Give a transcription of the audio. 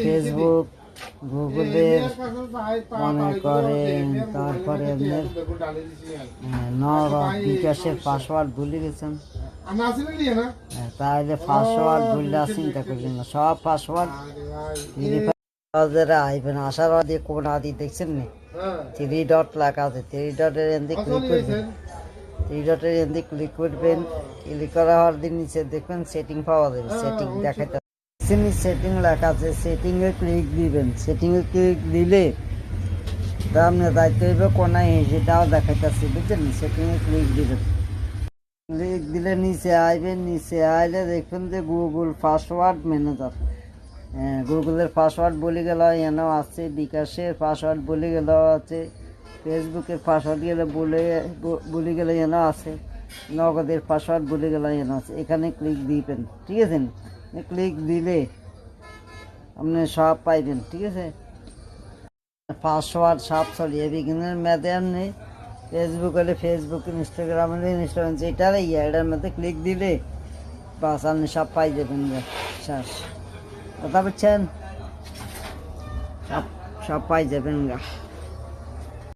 Facebook, গুগলের মনে করেন, তারপরে আপনার নগদ বিকাশের পাসওয়ার্ড ভুলে গেছেন, তাহলে পাসওয়ার্ড ভুললে চিন্তা করবেন না, সব পাসওয়ার্ড আইবেন। আসার দিয়ে কোন আদি দেখছেন নি, 3 ডট লেখা আছে, 3 ডটের এন্দি ক্লিক করবেন, 3 ডটের এন্দি ক্লিক করবেন। ক্লিক করা হওয়ার দিন নিচে দেখবেন সেটিং পাওয়া যাবে, সেটিং দেখাতে সেটিং লেখা আছে, সেটিং এ ক্লিক দিবেন। সেটিং এ ক্লিক দিলে আপনি দায়িত্ব হইবে কোনায় সেটাও দেখাইতেছে, বুঝছেন। সেটিং এ ক্লিক দিবেন, ক্লিক দিলে নিচে আইবেন। নিচে আইলে দেখবেন যে গুগল পাসওয়ার্ড ম্যানেজার, গুগলের পাসওয়ার্ড বলে গেল এনাও আছে, বিকাশের পাসওয়ার্ড বলে গেল আছে, ফেসবুকের পাসওয়ার্ড গেলে বলে গেলে এনাও আছে, নগদের পাসওয়ার্ড বলে গেল এনাও আছে। এখানে ক্লিক দিবেন, ঠিক আছে। ক্লিক দিলে আপনি সব পাইবেন, ঠিক আছে। পাসওয়ার্ড সব ছড়িয়ে বিজ্ঞানের মেয়াদে আপনি ফেসবুক হলে ফেসবুক, ইনস্টাগ্রাম হলে ইনস্টাগ্রাম, যেটার এটার মধ্যে ক্লিক দিলে বাস আপনি সব পাই যাবেন। শেষ কথা, বুঝছেন, সব পাই যাবেন গা।